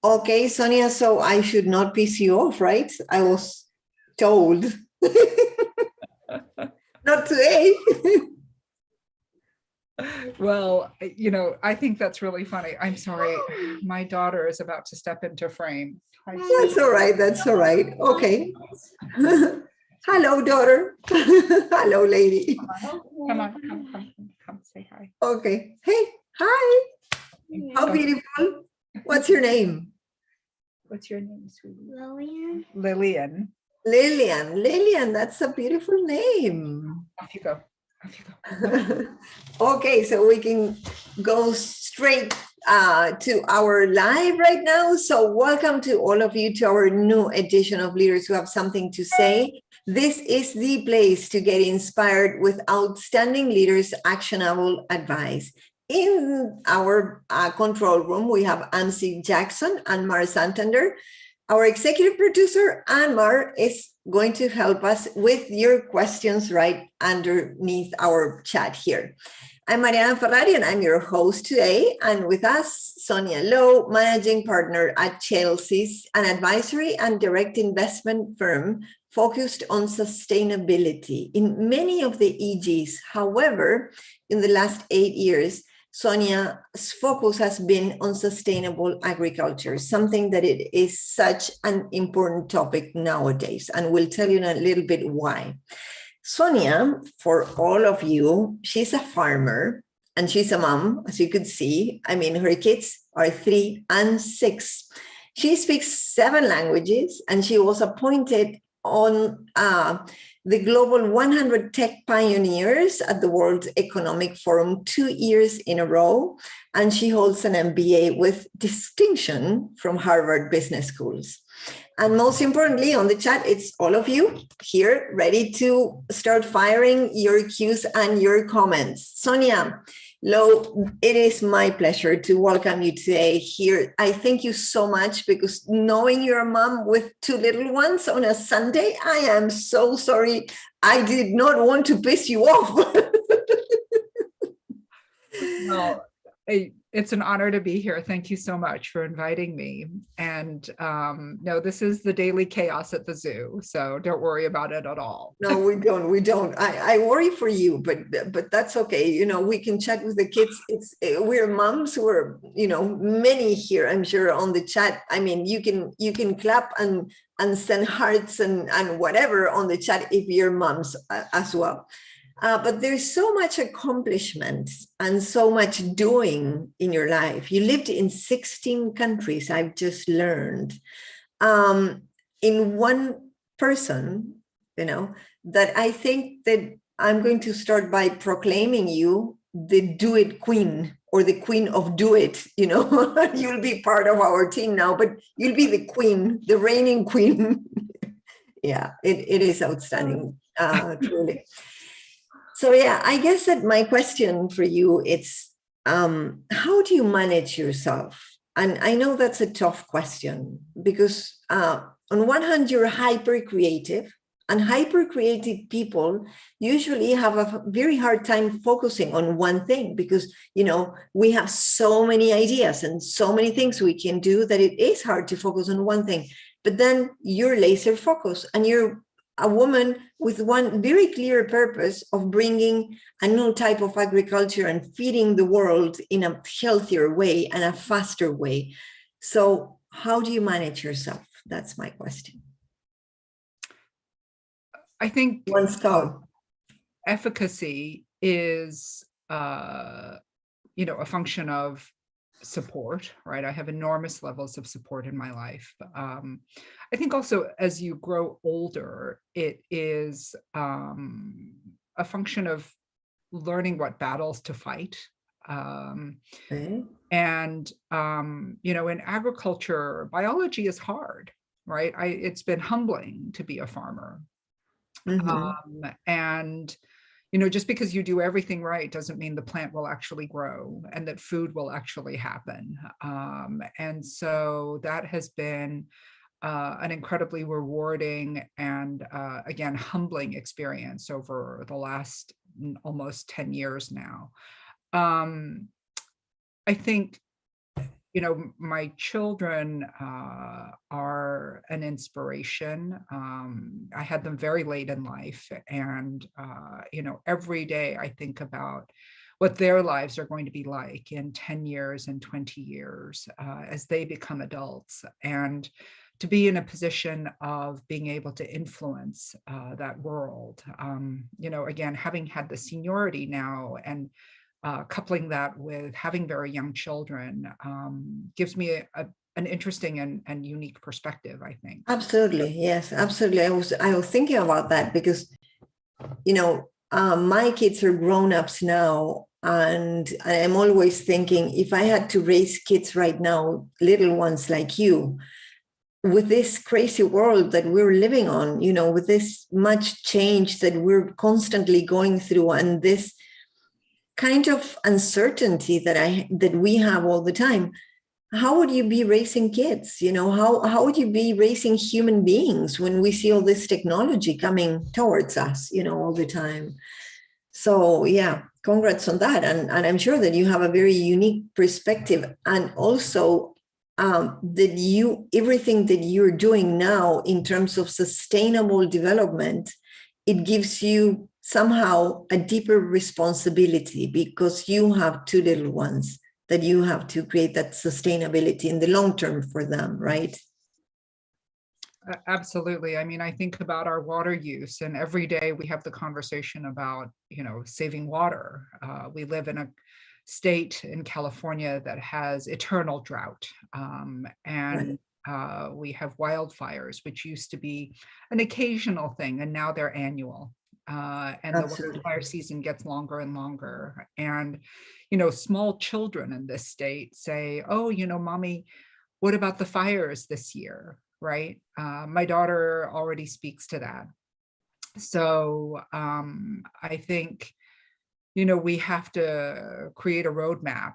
Okay, Sonia, so I should not piss you off, right? I was told. Not today. Well, I think that's really funny. I'm sorry. My daughter is about to step into frame. That's all right. That's all right. Okay. Hello, daughter. Hello, lady. Come on, come, say hi. Okay. Hey, hi. How beautiful. What's your name? What's your name, sweetie? Lillian. Lillian. Lillian, that's a beautiful name. Off you go. Okay, so we can go straight to our live right now. So welcome to all of you to our new edition of Leaders Who Have Something to Say. This is the place to get inspired with outstanding leaders' actionable advice. In our control room, we have Ansi Jackson and Mar Santander. Our executive producer, Anmar, is going to help us with your questions right underneath our chat here. I'm Mariana Ferrari, and I'm your host today. And with us, Sonia Lo, managing partner at Chalsys, an advisory and direct investment firm focused on sustainability in many of the EGs. However, in the last 8 years, Sonia's focus has been on sustainable agriculture, something that it is such an important topic nowadays, and we'll tell you in a little bit why. Sonia, for all of you, she's a farmer and she's a mom, as you could see. I mean, her kids are 3 and 6. She speaks 7 languages, and she was appointed on the Global 100 Tech Pioneers at the World Economic Forum 2 years in a row, and she holds an MBA with distinction from Harvard Business Schools. And most importantly, on the chat, it's all of you here ready to start firing your cues and your comments. Sonia Lo, it is my pleasure to welcome you today here. I thank you so much, because knowing you're a mom with 2 little ones on a Sunday, I am so sorry. I did not want to piss you off. Well, it's an honor to be here. Thank you so much for inviting me. And no, this is the daily chaos at the zoo, so don't worry about it at all. No, we don't. I worry for you, but that's okay. You know, we can chat with the kids. We're moms. We're, many here, I'm sure, on the chat. I mean, you can clap and send hearts and whatever on the chat if you're moms as well. But there's so much accomplishment and so much doing in your life. You lived in 16 countries, I've just learned. In one person, that I think that I'm going to start by proclaiming you the Do It Queen, or the Queen of Do It. You'll be part of our team now, but you'll be the queen, the reigning queen. Yeah, it is outstanding, truly. So yeah, I guess that my question for you is, how do you manage yourself? And I know that's a tough question, because on one hand, you're hyper creative, and hyper creative people usually have a very hard time focusing on one thing, because, we have so many ideas and so many things we can do that it is hard to focus on one thing. But then you're laser focused, and you're a woman with one very clear purpose of bringing a new type of agriculture and feeding the world in a healthier way and a faster way. So how do you manage yourself? That's my question. I think one scout. Efficacy is, a function of support, right? I have enormous levels of support in my life. I think also, as you grow older, it is a function of learning what battles to fight. Okay. And, in agriculture, biology is hard, right? It's been humbling to be a farmer. Mm-hmm. And just because you do everything right doesn't mean the plant will actually grow and that food will actually happen. And so that has been an incredibly rewarding and, again, humbling experience over the last almost 10 years now. I think, you know, my children are an inspiration. I had them very late in life, and you know, every day I think about what their lives are going to be like in 10 years and 20 years as they become adults, and to be in a position of being able to influence that world. You know, again, having had the seniority now and coupling that with having very young children gives me an interesting and unique perspective, I think. Absolutely. Yes, absolutely. I was thinking about that because, you know, my kids are grown-ups now, and I'm always thinking, if I had to raise kids right now, little ones like you, with this crazy world that we're living on, you know, with this much change that we're constantly going through, and this kind of uncertainty that we have all the time, how would you be raising kids? You know, how would you be raising human beings when we see all this technology coming towards us, you know, all the time? So yeah, congrats on that. And I'm sure that you have a very unique perspective, and also that everything that you're doing now in terms of sustainable development, it gives you somehow a deeper responsibility, because you have two little ones that you have to create that sustainability in the long term for them, right? Absolutely. I mean, I think about our water use, and every day we have the conversation about, you know, saving water. We live in a state in California that has eternal drought, and we have wildfires, which used to be an occasional thing, and now they're annual. And Absolutely. the wildfire season gets longer and longer. And, you know, small children in this state say, oh, you know, mommy, what about the fires this year? Right? My daughter already speaks to that. So I think, you know, we have to create a roadmap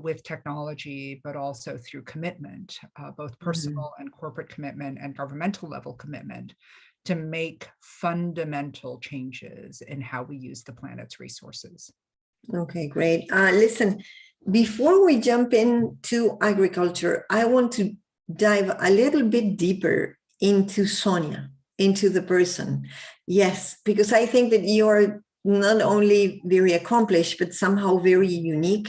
with technology, but also through commitment, both personal and corporate commitment and governmental level commitment, to make fundamental changes in how we use the planet's resources. Okay, great. Listen, before we jump into agriculture, I want to dive a little bit deeper into Sonia, into the person. Yes, because I think that you are not only very accomplished, but somehow very unique.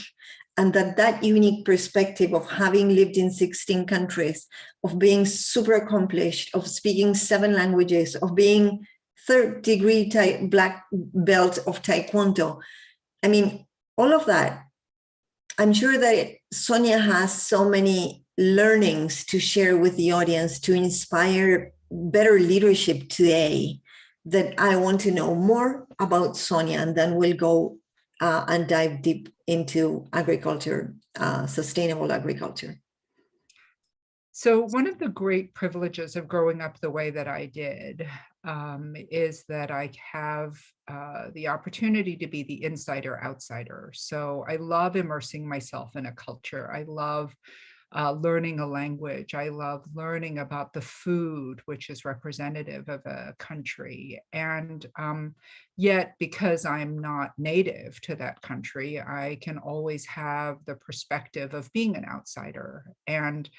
And that unique perspective of having lived in 16 countries, of being super accomplished, of speaking 7 languages, of being third-degree black belt of Tae-Kwon Do. I mean, all of that. I'm sure that Sonia has so many learnings to share with the audience to inspire better leadership today, that I want to know more about Sonia, and then we'll go and dive deep into agriculture, sustainable agriculture. So one of the great privileges of growing up the way that I did is that I have the opportunity to be the insider outsider. So I love immersing myself in a culture. I love learning a language. I love learning about the food, which is representative of a country. And yet, because I'm not native to that country, I can always have the perspective of being an outsider and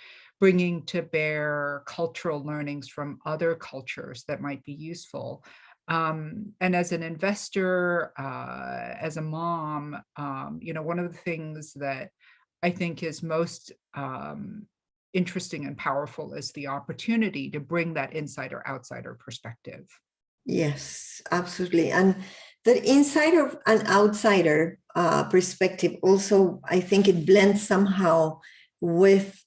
bringing to bear cultural learnings from other cultures that might be useful. And as an investor, as a mom, you know, one of the things that I think is most interesting and powerful is the opportunity to bring that insider-outsider perspective. Yes, absolutely. And that insider and outsider perspective also, I think it blends somehow with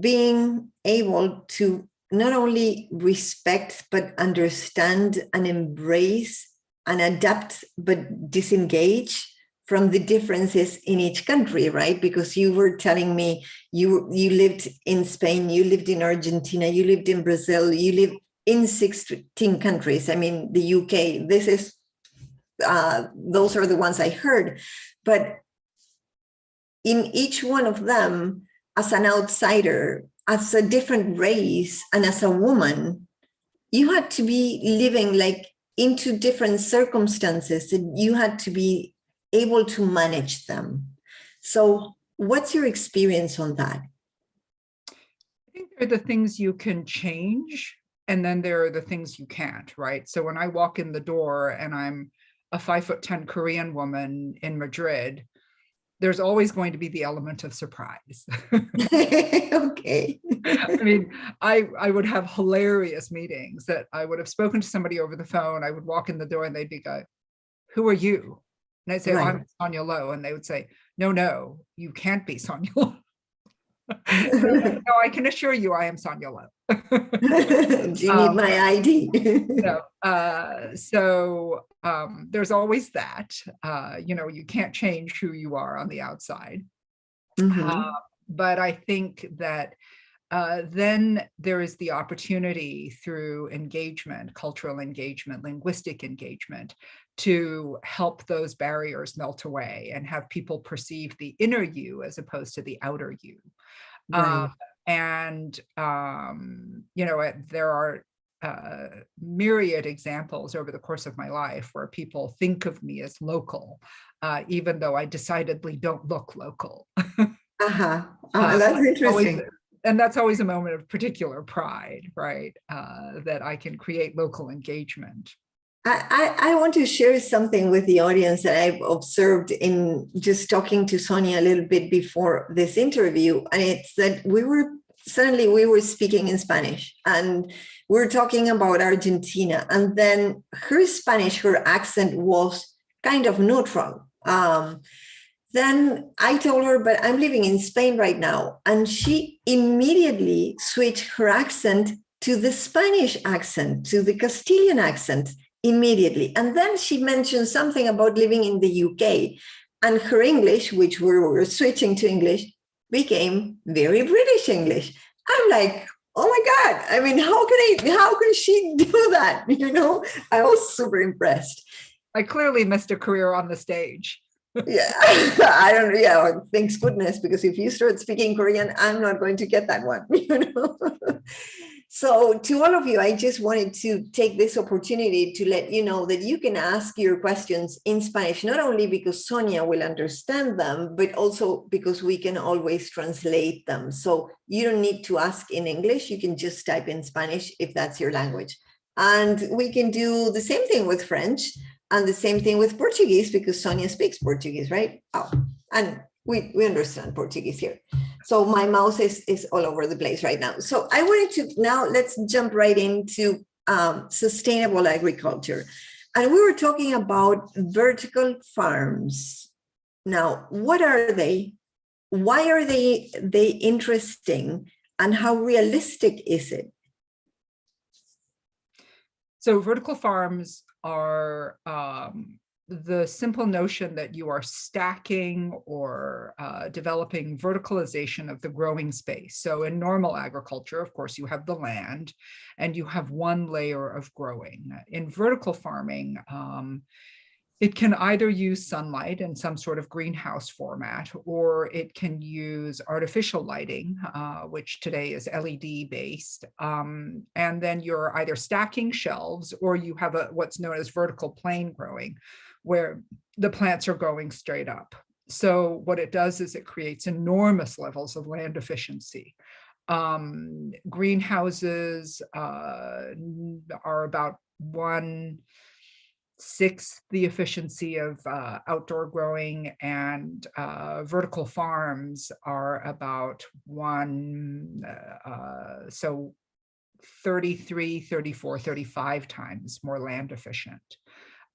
being able to not only respect, but understand and embrace and adapt, but disengage from the differences in each country, right? Because you were telling me you lived in Spain, you lived in Argentina, you lived in Brazil, you live in 16 countries. I mean, the UK, this is, those are the ones I heard. But in each one of them, as an outsider, as a different race, and as a woman, you had to be living like into different circumstances, and you had to be able to manage them. So what's your experience on that? I think there are the things you can change, and then there are the things you can't, right? So when I walk in the door and I'm a 5'10" Korean woman in Madrid, there's always going to be the element of surprise. Okay. I mean, I would have hilarious meetings that I would have spoken to somebody over the phone. I would walk in the door and they'd be go, "Who are you?" And I'd say, Right. "Oh, I'm Sonia Lo." And they would say, no, you can't be Sonia Lo. No, I can assure you I am Sonia Lo. Do you need my ID? There's always that. You can't change who you are on the outside. But I think that then there is the opportunity through engagement, cultural engagement, linguistic engagement, to help those barriers melt away and have people perceive the inner you as opposed to the outer you. Right. There are myriad examples over the course of my life where people think of me as local, even though I decidedly don't look local. That's interesting. And that's always a moment of particular pride, right? That I can create local engagement. I want to share something with the audience that I've observed in just talking to Sonia a little bit before this interview. And it's that we were speaking in Spanish and we were talking about Argentina. And then her Spanish, her accent was kind of neutral. Then I told her, but I'm living in Spain right now. And she immediately switched her accent to the Spanish accent, to the Castilian accent immediately. And then she mentioned something about living in the UK. And her English, which we were switching to English, became very British English. I'm like, oh my God. I mean, how can she do that? I was super impressed. I clearly missed a career on the stage. Yeah, I don't know. Yeah, thanks goodness, because if you start speaking Korean, I'm not going to get that one. So to all of you, I just wanted to take this opportunity to let you know that you can ask your questions in Spanish, not only because Sonia will understand them, but also because we can always translate them. So you don't need to ask in English. You can just type in Spanish if that's your language. And we can do the same thing with French. And the same thing with Portuguese, because Sonia speaks Portuguese, right? Oh, and we understand Portuguese here. So my mouse is all over the place right now. So I wanted to, now let's jump right into sustainable agriculture. And we were talking about vertical farms. Now, what are they? Why are they interesting? And how realistic is it? So vertical farms are the simple notion that you are stacking or developing verticalization of the growing space. So in normal agriculture, of course, you have the land and you have one layer of growing. In vertical farming, it can either use sunlight in some sort of greenhouse format, or it can use artificial lighting, which today is LED based. And then you're either stacking shelves or you have what's known as vertical plane growing, where the plants are growing straight up. So what it does is it creates enormous levels of land efficiency. Greenhouses are about 1/6 the efficiency of outdoor growing, and vertical farms are about 33, 34, 35 times more land efficient.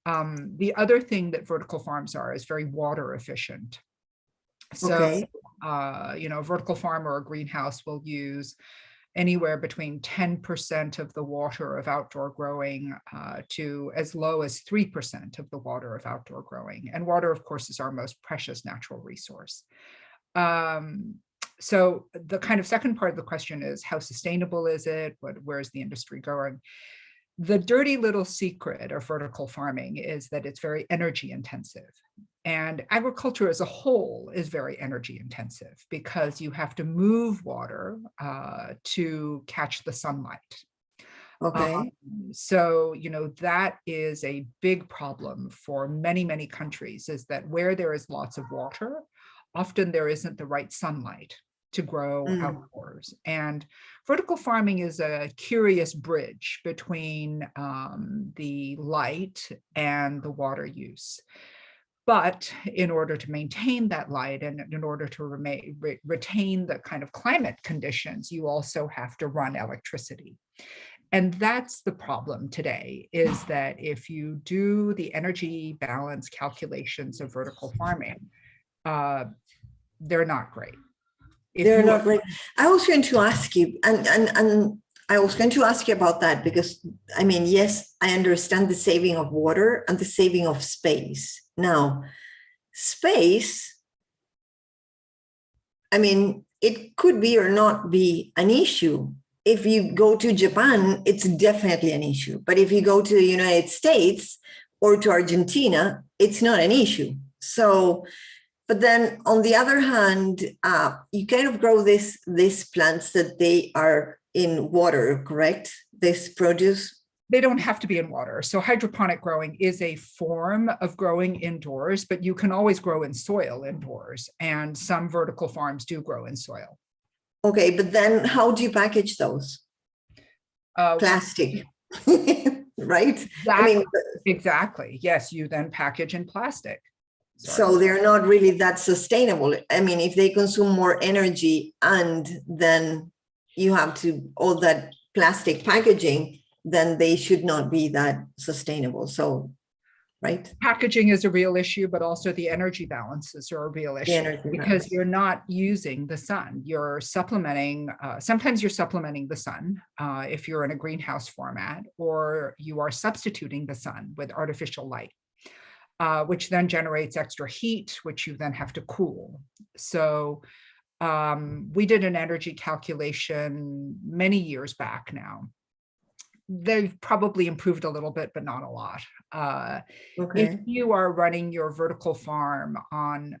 The other thing that vertical farms are is very water efficient. So, Okay. A vertical farm or a greenhouse will use anywhere between 10% of the water of outdoor growing to as low as 3% of the water of outdoor growing. And water, of course, is our most precious natural resource. So the kind of second part of the question is, how sustainable is it? Where is the industry going? The dirty little secret of vertical farming is that it's very energy intensive. And agriculture as a whole is very energy intensive because you have to move water to catch the sunlight. Okay. So, that is a big problem for many, many countries, is that where there is lots of water, often there isn't the right sunlight to grow outdoors. And vertical farming is a curious bridge between the light and the water use. But in order to maintain that light and in order to retain the kind of climate conditions, you also have to run electricity. And that's the problem today, is that if you do the energy balance calculations of vertical farming, they're not great. They're not great. I was going to ask you, and I was going to ask you about that, because I mean, yes, I understand the saving of water and the saving of space. Now, space, I mean, it could be or not be an issue. If you go to Japan, it's definitely an issue. But if you go to the United States or to Argentina, it's not an issue. So, but then on the other hand, you kind of grow these plants that they are in water, correct? This produce? They don't have to be in water. So hydroponic growing is a form of growing indoors, but you can always grow in soil indoors. And some vertical farms do grow in soil. Okay, but then how do you package those? Plastic, right? Exactly. Exactly. Yes, you then package in plastic. So they're not really that sustainable. I mean, if they consume more energy and then you have to all that plastic packaging, then they should not be that sustainable. So, right? Packaging is a real issue, but also the energy balances are a real issue because you're not using the sun. You're supplementing, sometimes you're supplementing the sun if you're in a greenhouse format, or you are substituting the sun with artificial light. Which then generates extra heat, which you then have to cool. So we did an energy calculation many years back now. They've probably improved a little bit, but not a lot. If you are running your vertical farm on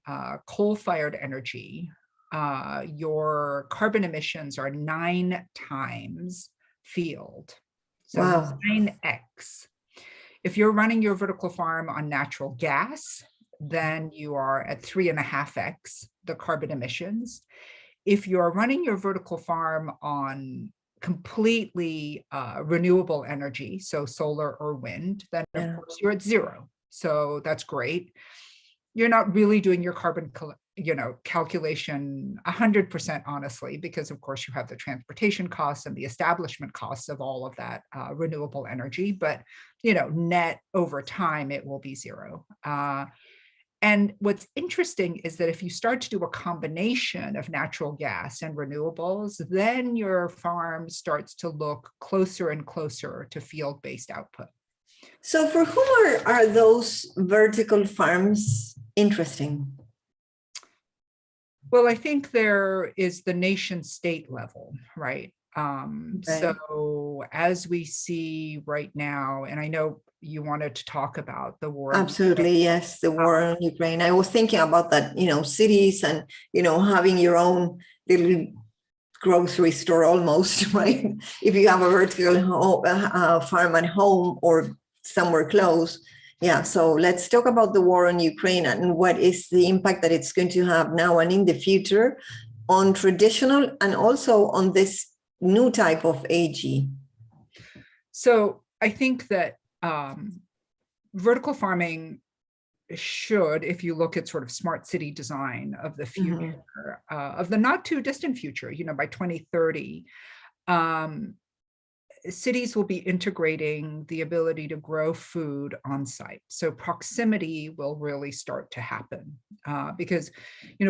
coal-fired energy, your carbon emissions are 9 times field. So 9x. If you're running your vertical farm on natural gas, then you are at 3.5x the carbon emissions. If you're running your vertical farm on completely renewable energy, so solar or wind, then of course you're at 0. So that's great. You're not really doing your carbon calculation 100% honestly, because of course you have the transportation costs and the establishment costs of all of that renewable energy, but net over time, it will be 0. And what's interesting is that if you start to do a combination of natural gas and renewables, then your farm starts to look closer and closer to field-based output. So for whom are those vertical farms interesting? Well, I think there is the nation state level, right? So as we see right now, and I know you wanted to talk about the war. Absolutely, yes, the war in Ukraine. I was thinking about that, cities and, having your own little grocery store almost, right? If you have a vertical farm at home or somewhere close. Yeah, so let's talk about the war in Ukraine and what is the impact that it's going to have now and in the future on traditional and also on this new type of AG. So I think that vertical farming should, if you look at sort of smart city design of the future, of the not too distant future, by 2030, cities will be integrating the ability to grow food on site. So proximity will really start to happen because,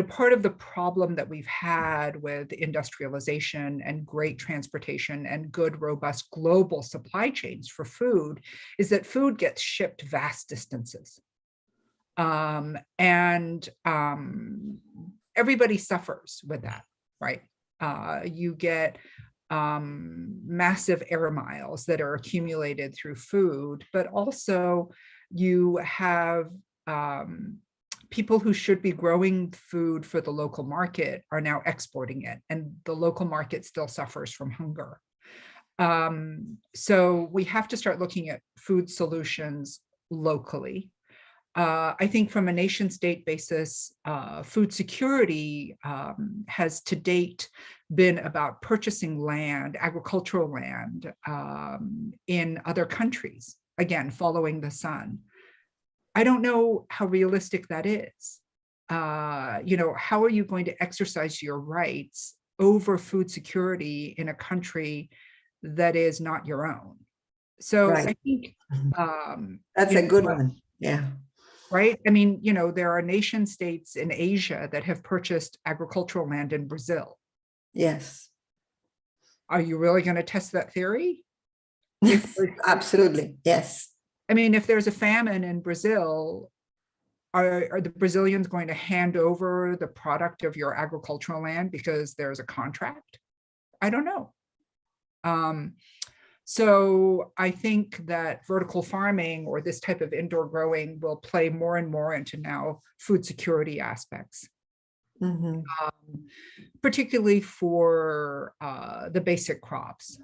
part of the problem that we've had with industrialization and great transportation and good, robust global supply chains for food is that food gets shipped vast distances. And everybody suffers with that, right? You get massive air miles that are accumulated through food, but also you have people who should be growing food for the local market are now exporting it, and the local market still suffers from hunger. So we have to start looking at food solutions locally. I think from a nation state basis, food security has to date been about purchasing land, agricultural land, in other countries, again, following the sun. I don't know how realistic that is. How are you going to exercise your rights over food security in a country that is not your own? So I think that's a good one. Yeah. Right. I mean, there are nation states in Asia that have purchased agricultural land in Brazil. Yes. Are you really going to test that theory? Absolutely. Yes. I mean, if there's a famine in Brazil, are the Brazilians going to hand over the product of your agricultural land because there's a contract? I don't know. So I think that vertical farming or this type of indoor growing will play more and more into now food security aspects, particularly for the basic crops,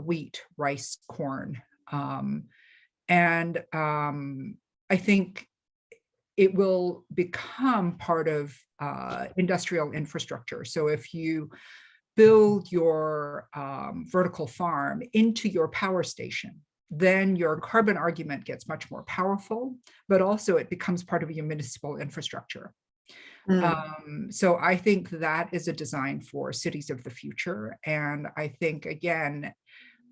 wheat, rice, corn. And I think it will become part of industrial infrastructure. So if you build your vertical farm into your power station, then your carbon argument gets much more powerful, but also it becomes part of your municipal infrastructure. So I think that is a design for cities of the future. And I think, again,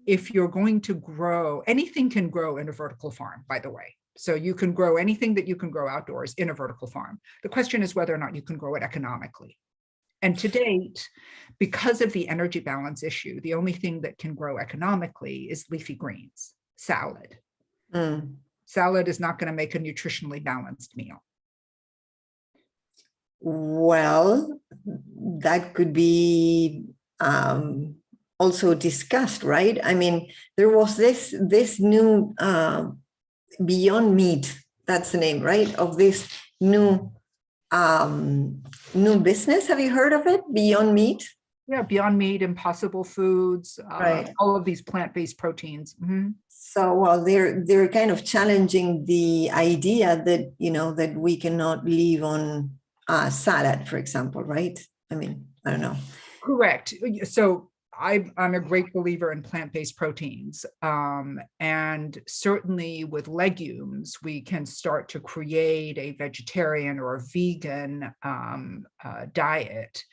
if you're going to grow, anything can grow in a vertical farm, by the way. So you can grow anything that you can grow outdoors in a vertical farm. The question is whether or not you can grow it economically. And to date, because of the energy balance issue, the only thing that can grow economically is leafy greens, salad. Salad is not going to make a nutritionally balanced meal. Well, that could be also discussed, right? I mean, there was this new Beyond Meat, that's the name, right? Of this new business. Have you heard of it? Beyond Meat? Yeah, Beyond Meat, Impossible Foods, right. All of these plant-based proteins. So, well, they're kind of challenging the idea that, that we cannot live on salad, for example, right? I mean, I don't know. Correct. So I'm a great believer in plant-based proteins. And certainly with legumes, we can start to create a vegetarian or a vegan diet.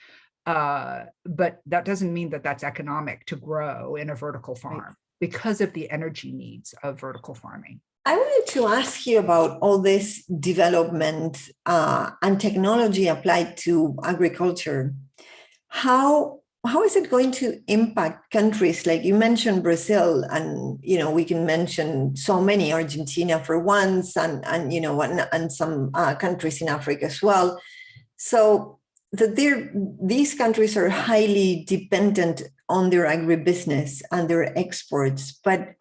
But that doesn't mean that that's economic to grow in a vertical farm because of the energy needs of vertical farming. I wanted to ask you about all this development and technology applied to agriculture. How is it going to impact countries like you mentioned Brazil, and we can mention so many, Argentina for once, and some countries in Africa as well. So that these countries are highly dependent on their agribusiness and their exports, but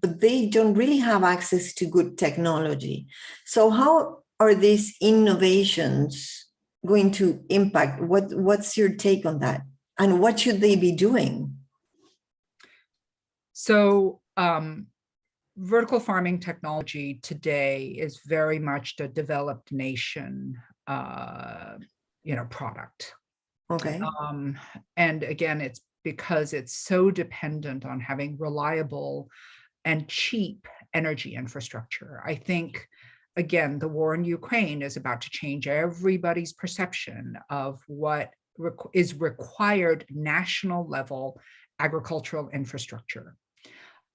they don't really have access to good technology. So how are these innovations going to impact? What's your take on that? And what should they be doing? So vertical farming technology today is very much the developed nation product. Okay. And again, it's because it's so dependent on having reliable and cheap energy infrastructure. I think, again, the war in Ukraine is about to change everybody's perception of what is required national level agricultural infrastructure.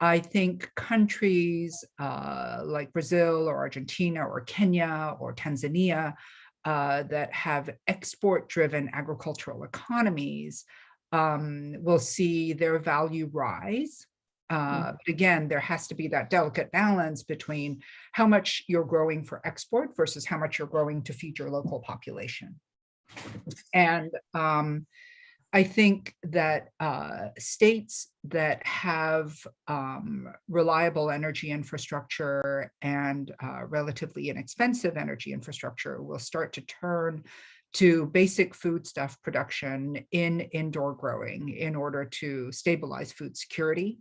I think countries like Brazil or Argentina or Kenya or Tanzania that have export-driven agricultural economies will see their value rise. But again, there has to be that delicate balance between how much you're growing for export versus how much you're growing to feed your local population. And I think that states that have reliable energy infrastructure and relatively inexpensive energy infrastructure will start to turn to basic foodstuff production in indoor growing in order to stabilize food security.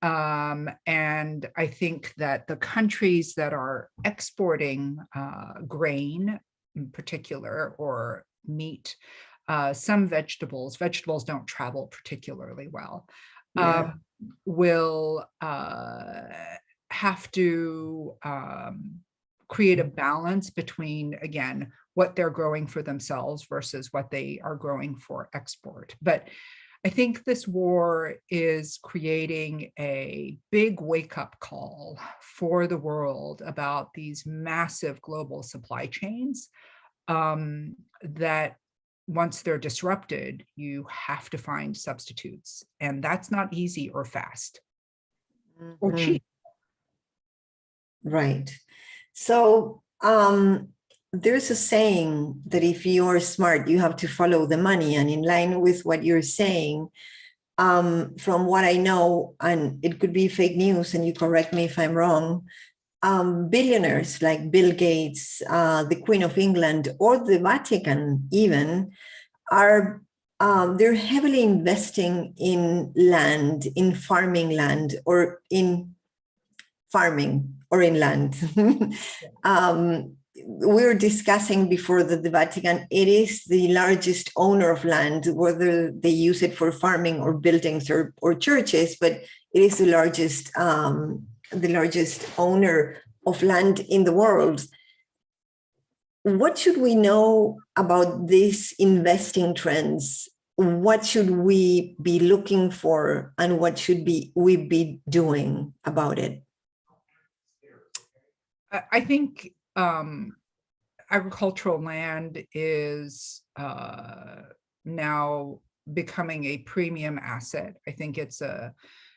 And I think that the countries that are exporting grain in particular, or meat, some vegetables don't travel particularly well, Yeah. will have to create a balance between, again, what they're growing for themselves versus what they are growing for export. But I think this war is creating a big wake-up call for the world about these massive global supply chains, that once they're disrupted, you have to find substitutes. And that's not easy or fast or cheap. Right. So there's a saying that if you're smart, you have to follow the money. And in line with what you're saying, from what I know, and it could be fake news, and you correct me if I'm wrong, billionaires like Bill Gates, the Queen of England, or the Vatican even, are they're heavily investing in land, in farming land, or in farming or in land. We were discussing before that the Vatican, it is the largest owner of land, whether they use it for farming or buildings or churches, but it is the largest owner of land in the world. What should we know about these investing trends? What should we be looking for, and what should we be doing about it? I think agricultural land is now becoming a premium asset. I think it's a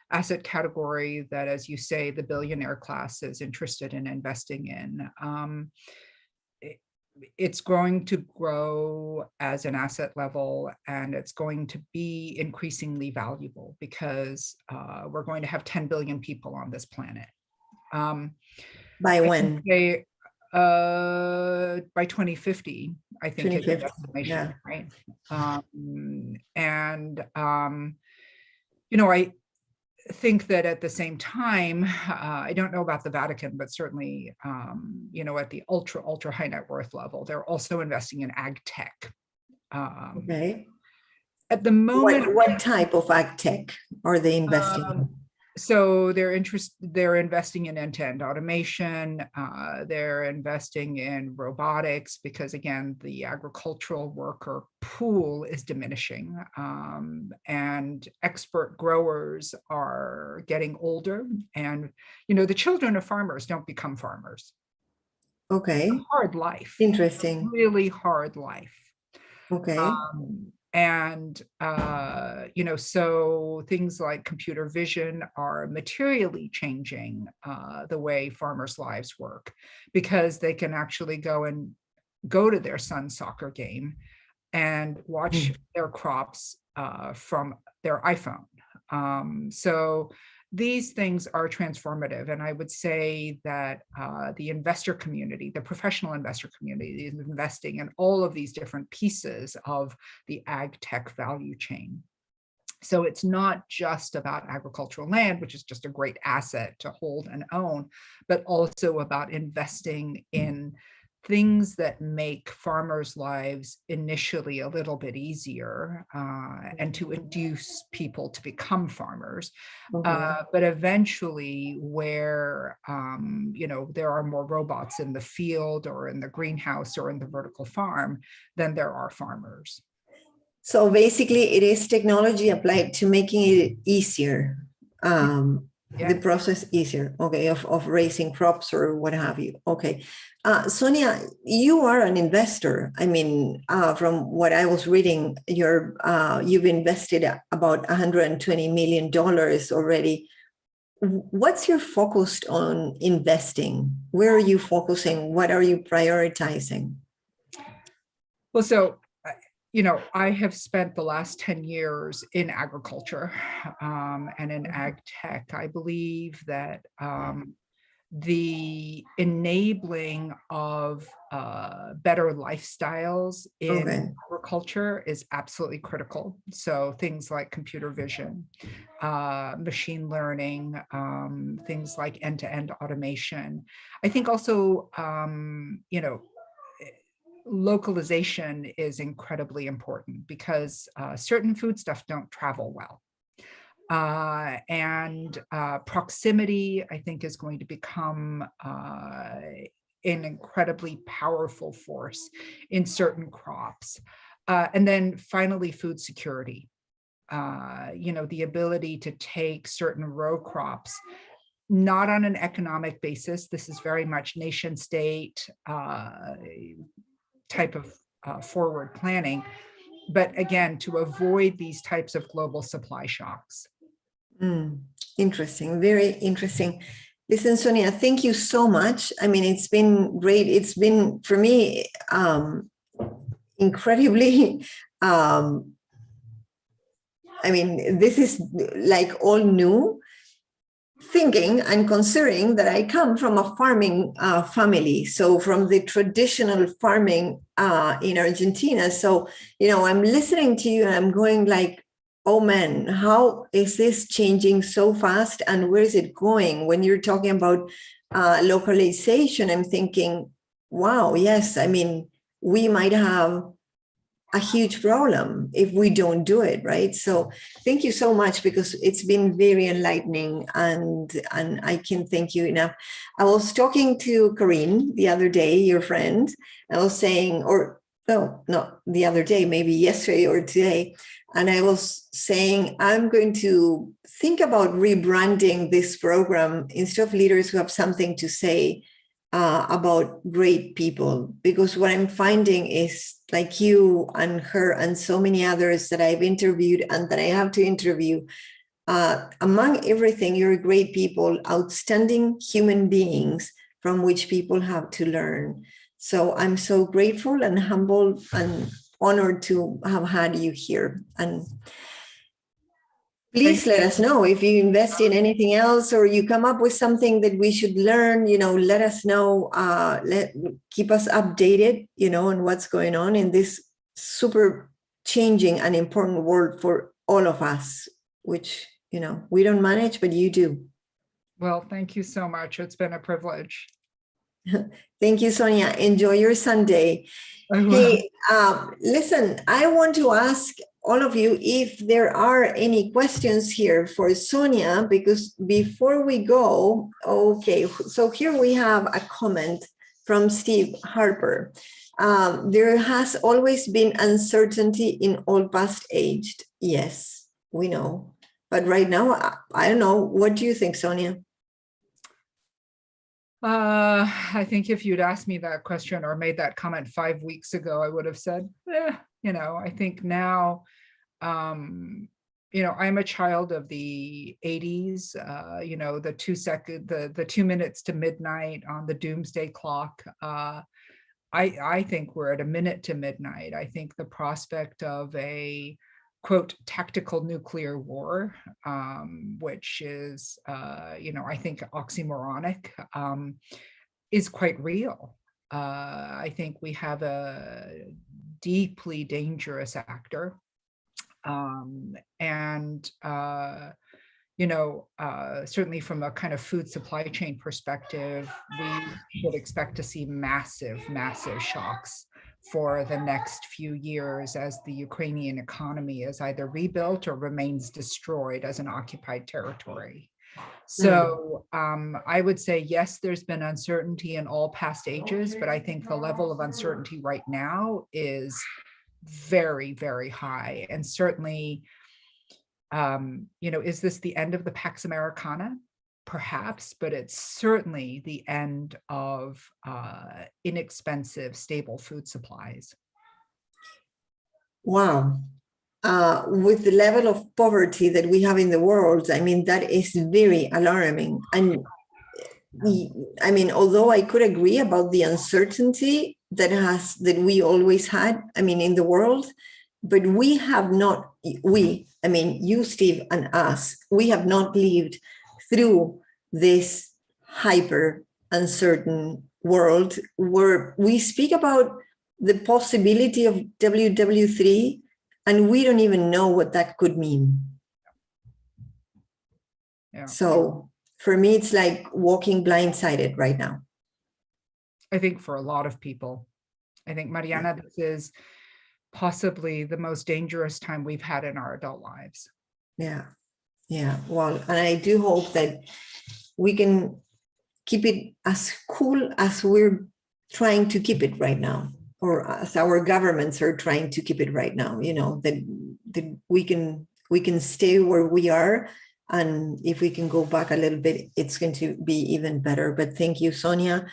asset category that, as you say, the billionaire class is interested in investing in. It's going to grow as an asset level, and it's going to be increasingly valuable because we're going to have 10 billion people on this planet. By when? By 2050, I think is the estimation, yeah. right? You know, I think that at the same time, I don't know about the Vatican, but certainly, you know, at the ultra high net worth level, they're also investing in ag tech. Okay. At the moment, what type of ag tech are they investing in? So they're investing in end-to-end automation. They're investing in robotics because, again, the agricultural worker pool is diminishing, and expert growers are getting older. And, you know, the children of farmers don't become farmers. Okay. It's a hard life. Interesting. Really hard life. Okay. You know, so things like computer vision are materially changing the way farmers' lives work, because they can actually go to their son's soccer game and watch their crops from their iPhone. So these things are transformative. And I would say that the investor community, the professional investor community, is investing in all of these different pieces of the ag tech value chain. So it's not just about agricultural land, which is just a great asset to hold and own, but also about investing in things that make farmers' lives initially a little bit easier, and to induce people to become farmers. But eventually, where you know, there are more robots in the field or in the greenhouse or in the vertical farm than there are farmers. So basically, it is technology applied to making it easier. The process easier, okay, of raising crops or what have you. Okay. Sonia, you are an investor. I mean, from what I was reading, you've invested about $120 million already. What's your focus on investing? Where are you focusing? What are you prioritizing? Well, so, you know, I have spent the last 10 years in agriculture and in ag tech. I believe that the enabling of better lifestyles in agriculture is absolutely critical. So things like computer vision, machine learning, things like end-to-end automation. I think also, localization is incredibly important because certain foodstuffs don't travel well. And proximity, I think, is going to become an incredibly powerful force in certain crops. And then finally, food security. The ability to take certain row crops, not on an economic basis. This is very much nation state type of forward planning, but again, to avoid these types of global supply shocks. Interesting, very interesting. Listen, Sonia, thank you so much. I mean, it's been great. It's been, for me, incredibly, this is like all new, thinking and considering that I come from a farming family. So from the traditional farming in Argentina. So, I'm listening to you and I'm going like, oh man, how is this changing so fast and where is it going? When you're talking about localization, I'm thinking, wow, yes, we might have a huge problem if we don't do it, right? So thank you so much, because it's been very enlightening and I can't thank you enough. I was talking to Corinne the other day, your friend. I was saying, not the other day, maybe yesterday or today. And I was saying, I'm going to think about rebranding this program instead of Leaders Who Have Something to Say about great people. Because what I'm finding is, like you and her and so many others that I've interviewed and that I have to interview, among everything, you're great people, outstanding human beings from which people have to learn. So I'm so grateful and humble and honored to have had you here. And please let us know if you invest in anything else or you come up with something that we should learn, let us know, keep us updated, on what's going on in this super changing and important world for all of us, which, we don't manage, but you do. Well, thank you so much. It's been a privilege. Thank you, Sonia. Enjoy your Sunday. Hey, listen, I want to ask all of you if there are any questions here for Sonia, because before we go, okay, so here we have a comment from Steve Harper. There has always been uncertainty in all past aged. Yes, we know. But right now, I don't know. What do you think, Sonia? I think if you'd asked me that question or made that comment 5 weeks ago, I would have said, I think now, I'm a child of the 80s, the 2 minutes to midnight on the doomsday clock. I think we're at a minute to midnight. I think the prospect of a, quote, tactical nuclear war, which is, I think oxymoronic, is quite real. I think we have a deeply dangerous actor. Certainly from a kind of food supply chain perspective, we should expect to see massive, massive shocks for the next few years as the Ukrainian economy is either rebuilt or remains destroyed as an occupied territory. So I would say, yes, there's been uncertainty in all past ages, but I think the level of uncertainty right now is very, very high. And certainly, is this the end of the Pax Americana? Perhaps, but it's certainly the end of inexpensive, stable food supplies. Wow. With the level of poverty that we have in the world, that is very alarming. And although I could agree about the uncertainty that we always had, in the world, but we have not, you, Steve, and us, we have not lived through this hyper uncertain world where we speak about the possibility of WW3 and we don't even know what that could mean. Yeah. So for me, it's like walking blindsided right now. I think for a lot of people, I think, Mariana, this is possibly the most dangerous time we've had in our adult lives. Yeah. Yeah. Well, and I do hope that we can keep it as cool as we're trying to keep it right now, or as our governments are trying to keep it right now, you know, that we can stay where we are. And if we can go back a little bit, it's going to be even better. But thank you, Sonia.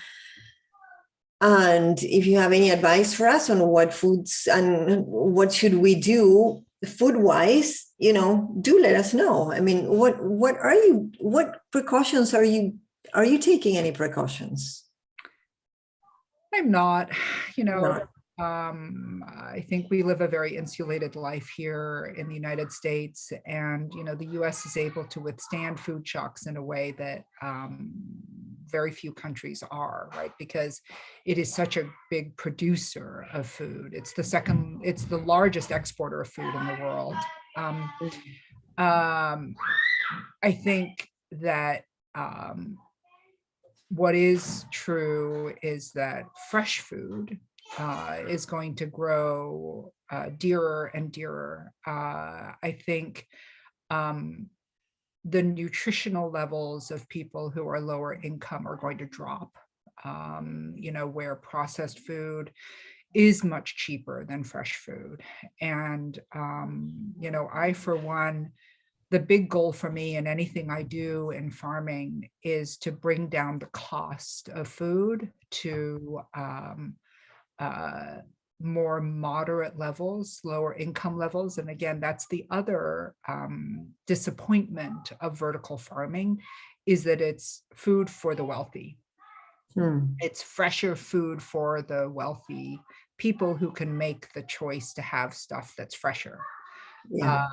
And if you have any advice for us on what foods and what should we do food-wise, you know, do let us know. I mean, what precautions are you taking any precautions? I'm not, you know, Not. I think we live a very insulated life here in the United States, and, you know, the US is able to withstand food shocks in a way that very few countries are, right? Because it is such a big producer of food. It's the largest exporter of food in the world. I think that what is true is that fresh food is going to grow dearer and dearer. I think the nutritional levels of people who are lower income are going to drop, you know, where processed food is much cheaper than fresh food. And, you know, I, for one, the big goal for me in anything I do in farming is to bring down the cost of food to more moderate levels, lower income levels. And again, that's the other disappointment of vertical farming, is that it's food for the wealthy. It's fresher food for the wealthy people who can make the choice to have stuff that's fresher. Yeah.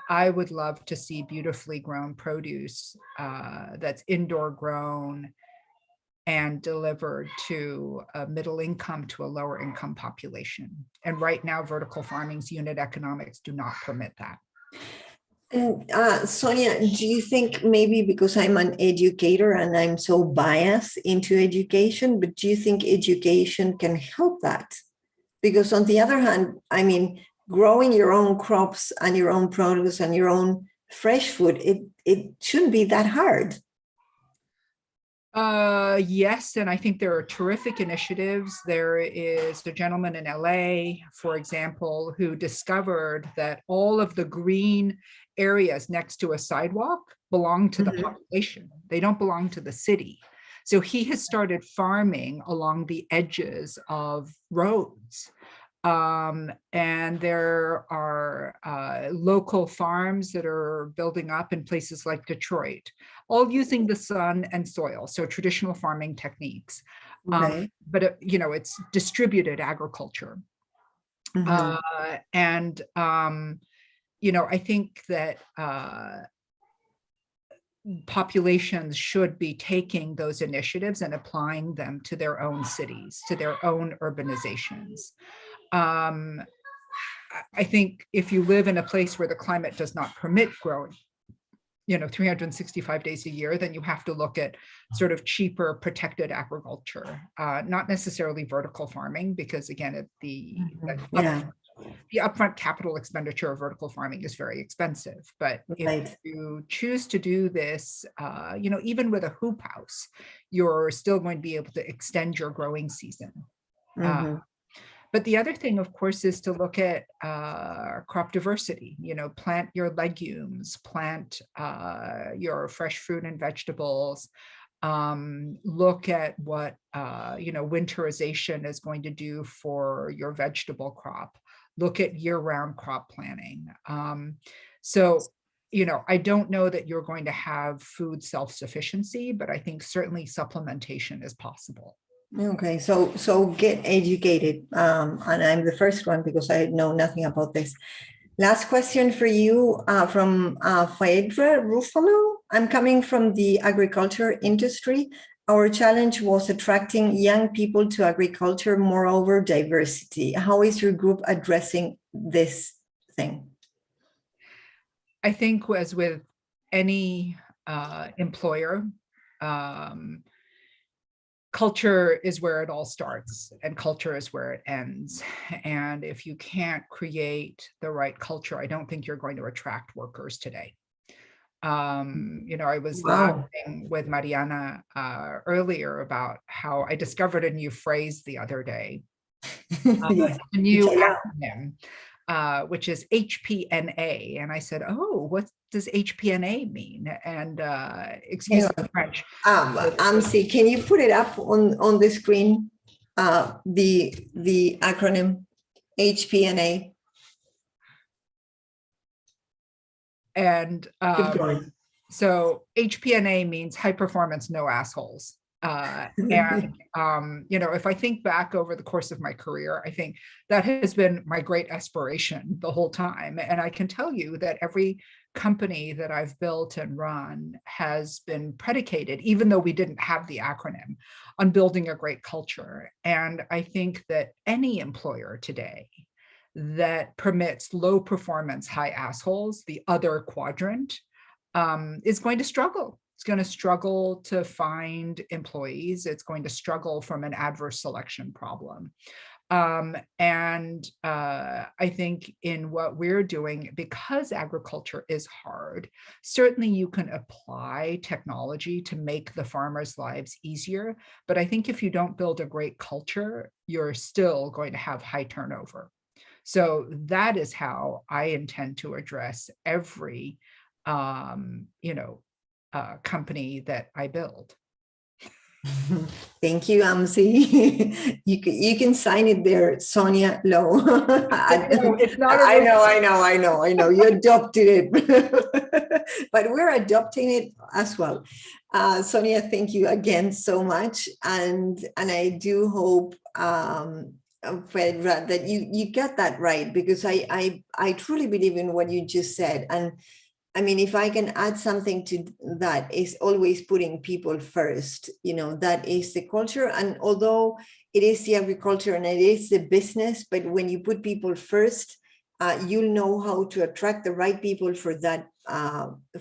I would love to see beautifully grown produce that's indoor grown and delivered to a middle income to a lower income population. And right now, vertical farming's unit economics do not permit that. And Sonia, do you think maybe because I'm an educator and I'm so biased into education, but do you think education can help that? Because on the other hand, I mean, growing your own crops and your own produce and your own fresh food, it shouldn't be that hard. Yes, and I think there are terrific initiatives. There is a gentleman in LA, for example, who discovered that all of the green areas next to a sidewalk belong to the population. They don't belong to the city. So he has started farming along the edges of roads. And there are local farms that are building up in places like Detroit, all using the sun and soil, so traditional farming techniques. Okay. But you know, it's distributed agriculture. And you know, I think that populations should be taking those initiatives and applying them to their own cities, to their own urbanizations. I think if you live in a place where the climate does not permit growing, you know, 365 days a year, then you have to look at sort of cheaper protected agriculture, not necessarily vertical farming, because again, the upfront capital expenditure of vertical farming is very expensive. But if you choose to do this, you know, even with a hoop house, you're still going to be able to extend your growing season. But the other thing, of course, is to look at crop diversity. You know, plant your legumes, plant your fresh fruit and vegetables. Look at what you know, winterization is going to do for your vegetable crop. Look at year-round crop planning. So, you know, I don't know that you're going to have food self-sufficiency, but I think certainly supplementation is possible. Okay, so get educated, and I'm the first one because I know nothing about this. Last question for you from Phaedra Ruffalo. I'm coming from the agriculture industry, Our challenge was attracting young people to agriculture, moreover, diversity. How is your group addressing this thing? I think as with any employer, culture is where it all starts and culture is where it ends. And if you can't create the right culture, I don't think you're going to attract workers today. I was laughing with Mariana earlier about how I discovered a new phrase the other day, a new acronym, which is HPNA. And I said, oh, what does HPNA mean? And excuse the French. Amsi, can you put it up on the screen? The acronym HPNA. And so HPNA means high performance, no assholes. If I think back over the course of my career, I think that has been my great aspiration the whole time. And I can tell you that every company that I've built and run has been predicated, even though we didn't have the acronym, on building a great culture. And I think that any employer today that permits low performance, high assholes, the other quadrant, is going to struggle. It's going to struggle to find employees. It's going to struggle from an adverse selection problem. I think in what we're doing, because agriculture is hard, certainly you can apply technology to make the farmers' lives easier. But I think if you don't build a great culture, you're still going to have high turnover. So that is how I intend to address every, company that I build. Thank you, Amsi. You can sign it there, Sonia Lo. It's not. I know. You adopted it, but we're adopting it as well. Sonia, thank you again so much, and I do hope. Fred, that you get that right, because I truly believe in what you just said. And I mean, if I can add something to that, is always putting people first. That is the culture. And although it is the agriculture and it is the business, but when you put people first, you'll know how to attract the right people for that,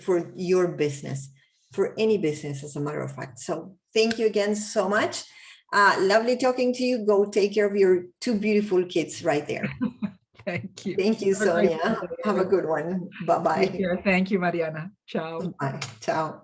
for your business, for any business, as a matter of fact. So thank you again so much. Lovely talking to you. Go take care of your two beautiful kids right there. Thank you. Thank you, Sonia. Have a good one. Bye-bye. Thank you, Mariana. Ciao. Bye. Ciao.